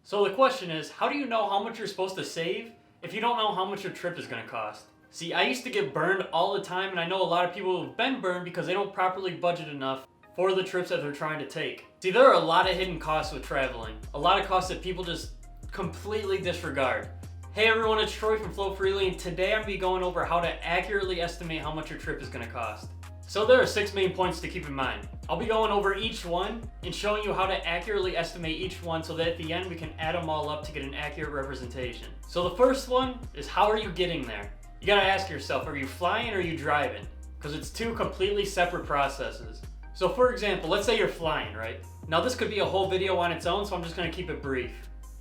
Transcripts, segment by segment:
So the question is, how do you know how much you're supposed to save if you don't know how much your trip is going to cost? See, I used to get burned all the time, and I know a lot of people who've been burned because they don't properly budget enough for the trips that they're trying to take. See, there are a lot of hidden costs with traveling. A lot of costs that people just completely disregard. Hey everyone, it's Troy from Flow Freely, and today I'm going to be going over how to accurately estimate how much your trip is going to cost. So there are 6 main points to keep in mind. I'll be going over each one and showing you how to accurately estimate each one so that at the end we can add them all up to get an accurate representation. So the first one is, how are you getting there? You gotta ask yourself, are you flying or are you driving? Because it's two completely separate processes. So for example, let's say you're flying, right? Now this could be a whole video on its own, so I'm just gonna keep it brief.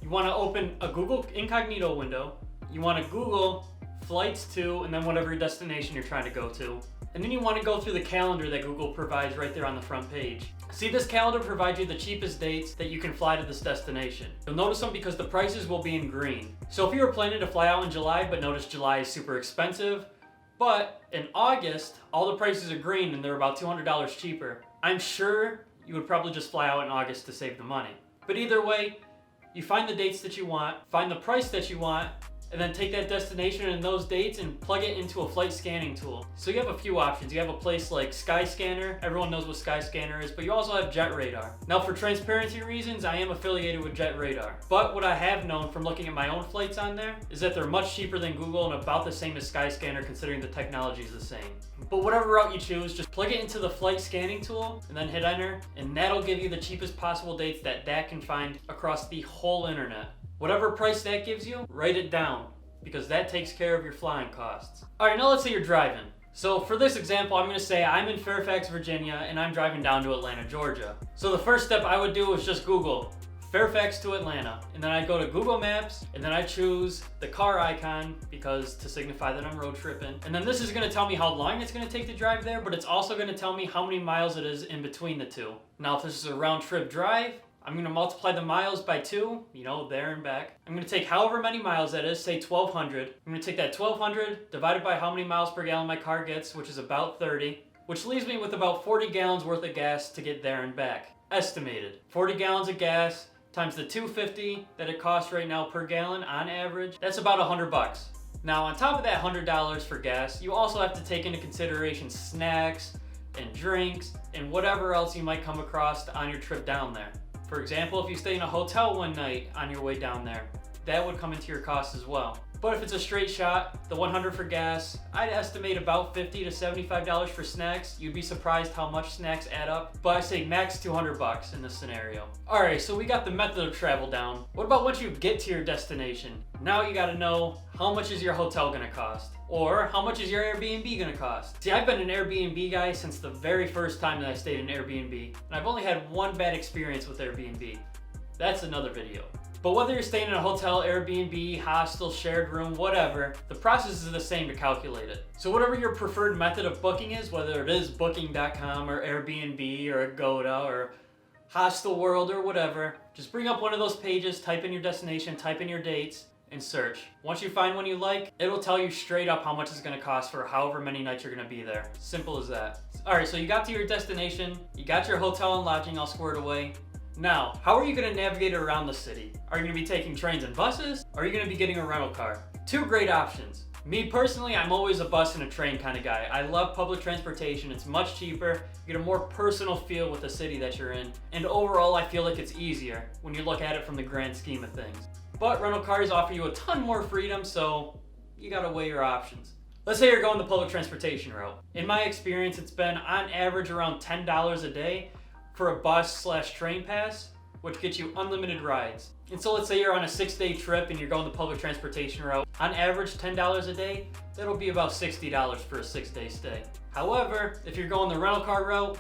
You wanna open a Google incognito window, you wanna Google flights to, and then whatever destination you're trying to go to. And then you want to go through the calendar that Google provides right there on the front page. See, this calendar provides you the cheapest dates that you can fly to this destination. You'll notice them because the prices will be in green. So if you were planning to fly out in July, but notice July is super expensive, but in August, all the prices are green and they're about $200 cheaper, I'm sure you would probably just fly out in August to save the money. But either way, you find the dates that you want, find the price that you want, and then take that destination and those dates and plug it into a flight scanning tool. So you have a few options. You have a place like Skyscanner. Everyone knows what Skyscanner is, but you also have Jet Radar. Now for transparency reasons, I am affiliated with Jet Radar. But what I have known from looking at my own flights on there is that they're much cheaper than Google and about the same as Skyscanner considering the technology is the same. But whatever route you choose, just plug it into the flight scanning tool and then hit enter, and that'll give you the cheapest possible dates that can find across the whole internet. Whatever price that gives you, write it down, because that takes care of your flying costs. Alright, now let's say you're driving. So for this example, I'm going to say I'm in Fairfax, Virginia, and I'm driving down to Atlanta, Georgia. So the first step I would do is just Google Fairfax to Atlanta, and then I go to Google Maps, and then I choose the car icon because to signify that I'm road tripping. And then this is going to tell me how long it's going to take to drive there, but it's also going to tell me how many miles it is in between the two. Now if this is a round trip drive, I'm going to multiply the miles by 2, there and back. I'm going to take however many miles that is, say 1,200. I'm going to take that 1,200 divided by how many miles per gallon my car gets, which is about 30, which leaves me with about 40 gallons worth of gas to get there and back. Estimated. 40 gallons of gas times the $2.50 that it costs right now per gallon on average, that's about $100. Now on top of that $100 for gas, you also have to take into consideration snacks and drinks and whatever else you might come across on your trip down there. For example, if you stay in a hotel one night on your way down there, that would come into your cost as well. But if it's a straight shot, the $100 for gas, I'd estimate about $50 to $75 for snacks. You'd be surprised how much snacks add up, but I say max $200 in this scenario. Alright, so we got the method of travel down. What about once you get to your destination? Now you gotta know, how much is your hotel gonna cost? Or how much is your Airbnb gonna cost? See, I've been an Airbnb guy since the very first time that I stayed in Airbnb, and I've only had one bad experience with Airbnb. That's another video. But whether you're staying in a hotel, Airbnb, hostel, shared room, whatever, the process is the same to calculate it. So whatever your preferred method of booking is, whether it is booking.com or Airbnb or Agoda or Hostel World or whatever, just bring up one of those pages, type in your destination, type in your dates, and search. Once you find one you like, it'll tell you straight up how much it's going to cost for however many nights you're going to be there. Simple as that. Alright, so you got to your destination, you got your hotel and lodging all squared away. Now, how are you going to navigate around the city? Are you going to be taking trains and buses? Or are you going to be getting a rental car? Two great options. Me personally, I'm always a bus and a train kind of guy. I love public transportation. It's much cheaper. You get a more personal feel with the city that you're in. And overall, I feel like it's easier when you look at it from the grand scheme of things. But rental cars offer you a ton more freedom, so you gotta weigh your options. Let's say you're going the public transportation route. In my experience, it's been on average around $10 a day for a bus/train pass, which gets you unlimited rides. And so let's say you're on a 6-day trip and you're going the public transportation route. On average, $10 a day, that'll be about $60 for a 6-day stay. However, if you're going the rental car route,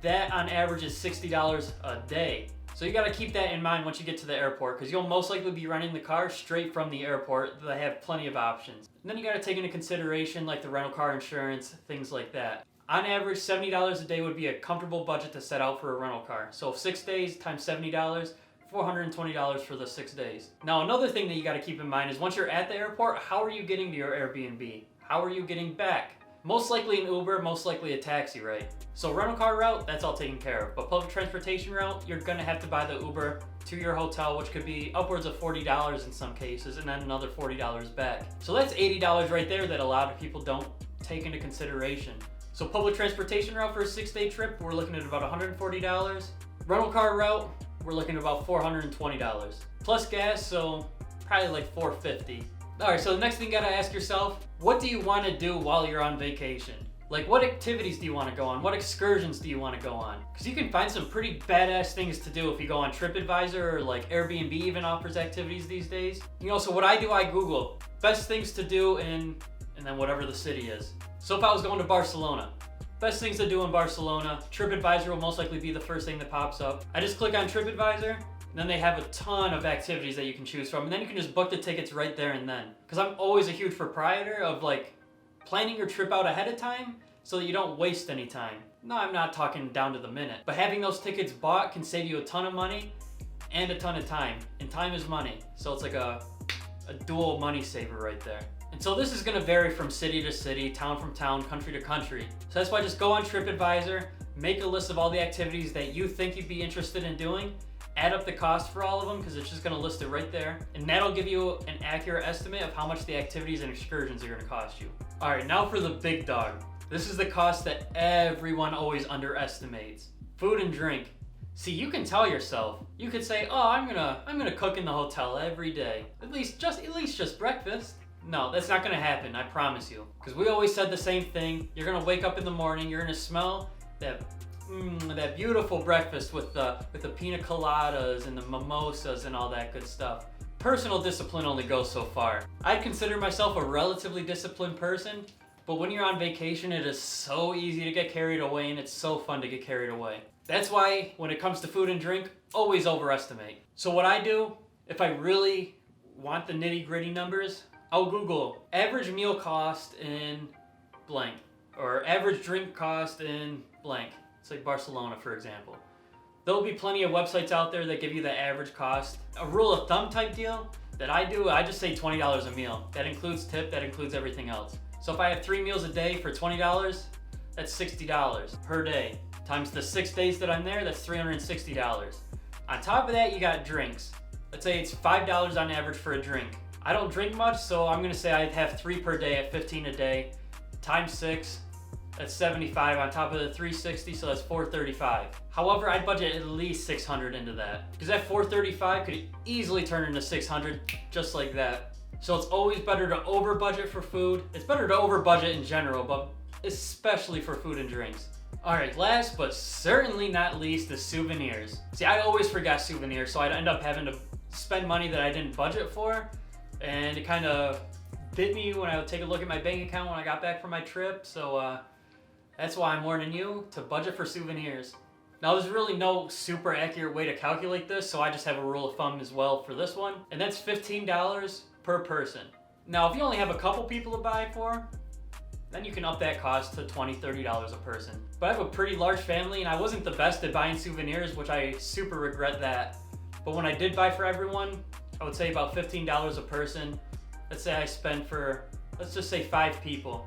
that on average is $60 a day. So you gotta keep that in mind once you get to the airport, because you'll most likely be renting the car straight from the airport. They have plenty of options. And then you gotta take into consideration like the rental car insurance, things like that. On average, $70 a day would be a comfortable budget to set out for a rental car. So 6 days times $70, $420 for the 6 days. Now another thing that you gotta keep in mind is once you're at the airport, how are you getting to your Airbnb? How are you getting back? Most likely an Uber, most likely a taxi, right? So rental car route, that's all taken care of. But public transportation route, you're gonna have to buy the Uber to your hotel, which could be upwards of $40 in some cases, and then another $40 back. So that's $80 right there that a lot of people don't take into consideration. So public transportation route for a 6-day trip, we're looking at about $140. Rental car route, we're looking at about $420. Plus gas, so probably like $450. All right, so the next thing you gotta ask yourself, what do you wanna do while you're on vacation? Like, what activities do you wanna go on? What excursions do you wanna go on? Because you can find some pretty badass things to do if you go on TripAdvisor, or like Airbnb even offers activities these days. You know, so what I do, I Google best things to do and then whatever the city is. So if I was going to Barcelona, best things to do in Barcelona, TripAdvisor will most likely be the first thing that pops up. I just click on TripAdvisor, and then they have a ton of activities that you can choose from, and then you can just book the tickets right there and then. Because I'm always a huge proprietor of like planning your trip out ahead of time so that you don't waste any time. No, I'm not talking down to the minute, but having those tickets bought can save you a ton of money and a ton of time, and time is money. So it's like a dual money saver right there. And so this is gonna vary from city to city, town from town, country to country. So that's why just go on TripAdvisor, make a list of all the activities that you think you'd be interested in doing, add up the cost for all of them because it's just gonna list it right there. And that'll give you an accurate estimate of how much the activities and excursions are gonna cost you. All right, now for the big dog. This is the cost that everyone always underestimates. Food and drink. See, you can tell yourself. You could say, oh, I'm gonna cook in the hotel every day. At least just breakfast. No, that's not gonna happen, I promise you. Because we always said the same thing. You're gonna wake up in the morning, you're gonna smell that beautiful breakfast with the pina coladas and the mimosas and all that good stuff. Personal discipline only goes so far. I'd consider myself a relatively disciplined person, but when you're on vacation, it is so easy to get carried away, and it's so fun to get carried away. That's why when it comes to food and drink, always overestimate. So what I do, if I really want the nitty-gritty numbers, I'll Google average meal cost in blank, or average drink cost in blank. It's like Barcelona, for example. There'll be plenty of websites out there that give you the average cost. A rule of thumb type deal that I do, I just say $20 a meal. That includes tip, that includes everything else. So if I have 3 meals a day for $20, that's $60 per day. Times the 6 days that I'm there, that's $360. On top of that, you got drinks. Let's say it's $5 on average for a drink. I don't drink much, so I'm gonna say I'd have 3 per day at 15 a day. Times 6, that's 75 on top of the 360, so that's 435. However, I'd budget at least 600 into that, because that 435 could easily turn into 600 just like that. So it's always better to over budget for food. It's better to over budget in general, but especially for food and drinks. All right, last but certainly not least is souvenirs. See, I always forgot souvenirs, so I'd end up having to spend money that I didn't budget for, and it kind of bit me when I would take a look at my bank account when I got back from my trip. So that's why I'm warning you to budget for souvenirs. Now, there's really no super accurate way to calculate this, so I just have a rule of thumb as well for this one, and that's $15 per person. Now, if you only have a couple people to buy for, then you can up that cost to $20, $30 a person. But I have a pretty large family, and I wasn't the best at buying souvenirs, which I super regret that. But when I did buy for everyone, I would say about $15 a person. Let's say I spend for, let's just say 5 people.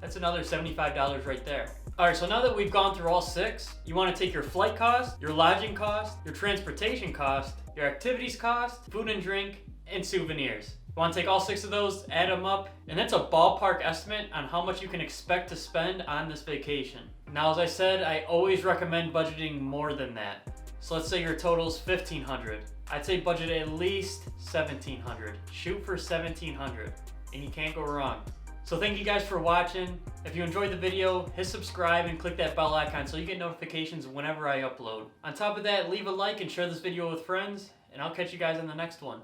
That's another $75 right there. All right, so now that we've gone through all 6, you wanna take your flight cost, your lodging cost, your transportation cost, your activities cost, food and drink, and souvenirs. You wanna take all 6 of those, add them up, and that's a ballpark estimate on how much you can expect to spend on this vacation. Now, as I said, I always recommend budgeting more than that. So let's say your total's $1,500. I'd say budget at least $1,700. Shoot for $1,700, and you can't go wrong. So thank you guys for watching. If you enjoyed the video, hit subscribe and click that bell icon so you get notifications whenever I upload. On top of that, leave a like and share this video with friends, and I'll catch you guys in the next one.